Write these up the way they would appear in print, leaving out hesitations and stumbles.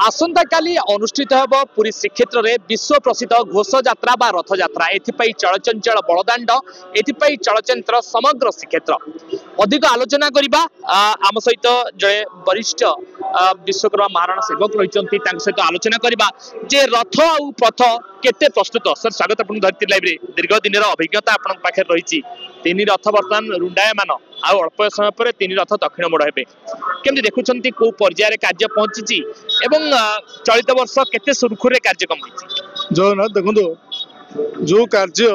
आसंता काली अनुष्ठित होब पुरी श्रीक्षेत्र में विश्व प्रसिद्ध घोष यात्रा बा रथ यात्रा एथिपाई चलचंचल बड़दाण्ड एथिपाई चलचंचल समग्र श्रीक्षेत्र अधिक आलोचना करबा आम सहित जड़े वरिष्ठ विश्वकर्मा महाराणा सेवक रही सहित आलोचना करबा जे रथ आउ पथ केते प्रस्तुत सर स्वागत आपन धरती लाइव रे दीर्घ दिन अभिज्ञता आपन पाखे रही तीन रथ बर्तमान रुंडायमान आउ अल्प समय पर तीन रथ दक्षिण मोड़ हेबे केमती देखुछंती को पर्याय रे कार्य पहुंची एवं चलित वर्ष केते सुरखुरे कार्यक्रम होईची जगन्नाथ देखो जो कार्य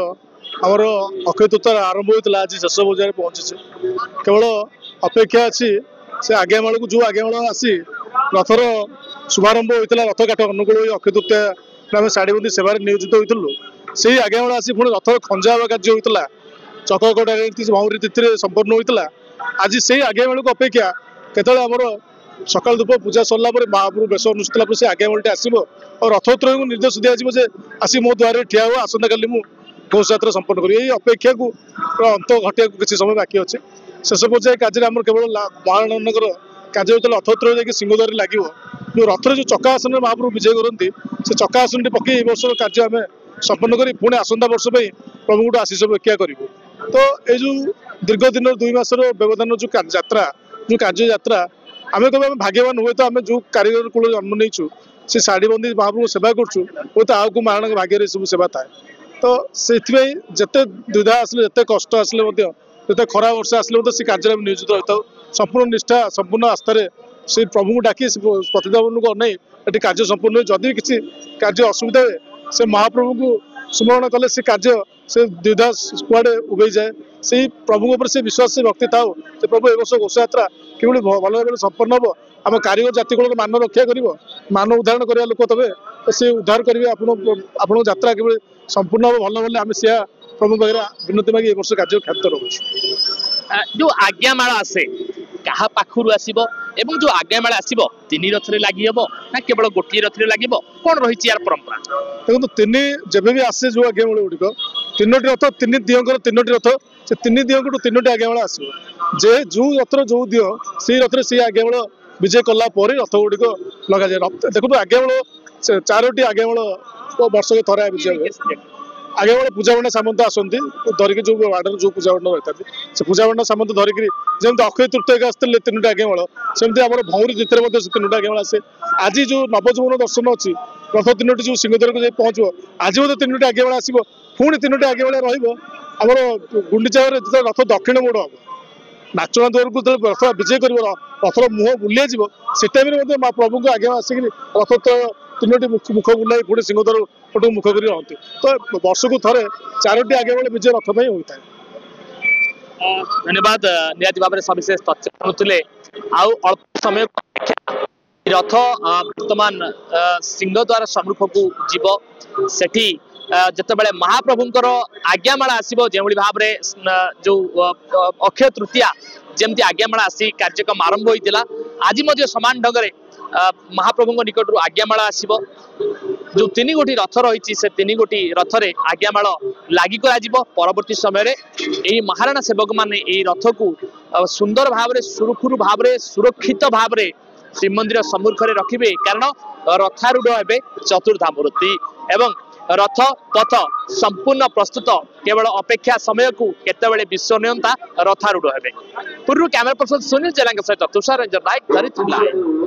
आमर अक्षय तृतीया आरंभ होता आज शेष बजार पहुंची केवल अपेक्षा अच्छी से आगे माल को जो आगे माल आसी रथर शुभारंभ होता रथ काठ अनुकूल अक्षय तृतीया आम शाढ़ी बंदी सेवार नियोजित होलु से आगे माल आसी पुणी रथर खंजा कार्य होता चककटा भौरी तिथि संपन्न होता आज से आगे माल को अपेक्षा केतले आमर सकाल धूप पूजा सरला महाप्रभु बेश अनुष्ठित से आगे मालटे आसो और रथोत्तर को निर्देश दिया आसी मो द्वार ठिया हो आसंता काली मु घोष यात्रा संपन्न कर अपेक्षा को अंत घटिया किसी समय बाकी अच्छे शेष पर्याय कार्य आम केवल महाराणा कार्य होता रथोत्तर जाकि सिंहद्वार लगे जो रथर जो चका आसन महाप्रभु विजय करती से चका आसन पकई ए वर्ष कार्य आम संपन्न कर पुणी आसंता वर्ष प्रभु गोटे आशीष व्याख्या करूँ तो ये दीर्घ दिन 2 मासर व्यवधान जो यात्रा जो कार्य यात्रा आम कह भाग्यवान हुए तो आम जो कारीगर कूल जन्म नहीं से शाढ़ी बंदी महाप्रभु सेवा करूँ हुए तो आगे महाराणा भाग्य सब सेवा थाए तो से जिते द्विधा आसले जिते कष्ट आसले जिते खरा वर्षा आसले से कार्य नियोजित रहता संपूर्ण निष्ठा संपूर्ण आस्था से प्रभु को डाकी प्रतिदान को अनै ये कार्य संपूर्ण हुए जदि किसी कार्य असुविधा हुए से महाप्रभु को स्मरण कले से कार्य से द्विधा कुआडे उबे जाए से प्रभु से विश्वास से भक्ति था से प्रभु ए वर्ष घोष यात्रा कि भल भाव संपन्न हम आम कारीगर जाति को मान रक्षा कर मान उदाहरण करवा लोक तबे से उद्धार करेंगे आपण यात्रा कि संपूर्ण हम भल भले आम से प्रभु पाखे विनती मागी ए वर्ष कार्य ख्यात रोच जो आज्ञामाला आसे क्या पाखु आसो एवं जो आज्ञामाला आसो 3 रथ लगी हम ना केवल गोटे रथ लगे कौन रही यार परंपरा देखो तीन जब भी आसे जो आज्ञामाला गुड़िक 3टी रथ 3 दिहर 3टी रथ से 3 दिहर 3टी आज्ञामाला आसो जे जो रथर जो दिह से रथ से आज्ञामाला विजय कला रथ गुड़िक लग जाए देखो आज्ञामाला 4टी आज्ञामाला वर्ष के थरे विजय हुए आगे वाले पूजावंडा सामंत आसती धरिकी जो वार्डर जो पूजावंडा रहता से पूजावंडा सामंत धरिकी जमी अक्षय तृतीय आसते 3टी आज्ञामाल सेमती आम भौरी जितने 3टी आज्ञामाल आसे आज जो नवजीवन दर्शन अच्छी रथ 3टी जो सिंहद्वार को पहुँचो आज 3टी आज्ञामाल आसो पुणी 3टी आज्ञामाल रमर गुंडीचा रथ दक्षिण मोड़ हम नाचना द्वार को रथ विजय कर रथर मुह बुलिया से टाइम प्रभु को आज्ञा आसिक रथ 3टी मुख बुलाई पुणी सिंहद्वार पटक मुख कर रही तो वर्ष को थे 4टी आगे वाले विजय रथ होता है। धन्यवाद निहाती भाव में सविशेष तथ्य करुले अल्प समय रथ वर्तमान सिंहद्वार सम्मुख को जीव सेठी जितेबाला महाप्रभुंकर आज्ञामाला आसो जो भाव में जो अक्षय तृतीया जमती आज्ञामाला आसी कार्यक्रम आरंभ होता आज समान ढंग महाप्रभु निकट आज्ञामाला आसो जो 3 गोटी रथ रही से 3 गोटी रथरे आज्ञामाल लगी परवर्ती समय यही महाराणा सेवक माने रथ को सुंदर भाव सुरखुरु भाव सुरक्षित भाव श्रीमंदिर सम्मुख में रखिए कारण रथारूढ़ हे चतुर्धा मूर्ति एवं रथ पथ संपूर्ण प्रस्तुत केवल अपेक्षा समय को केतबेले विश्व नियंता रथारूढ़ हे पूर्व कैमरा पर्सन सुनील जेला सहित तुषार रंजन नायक धरित्री।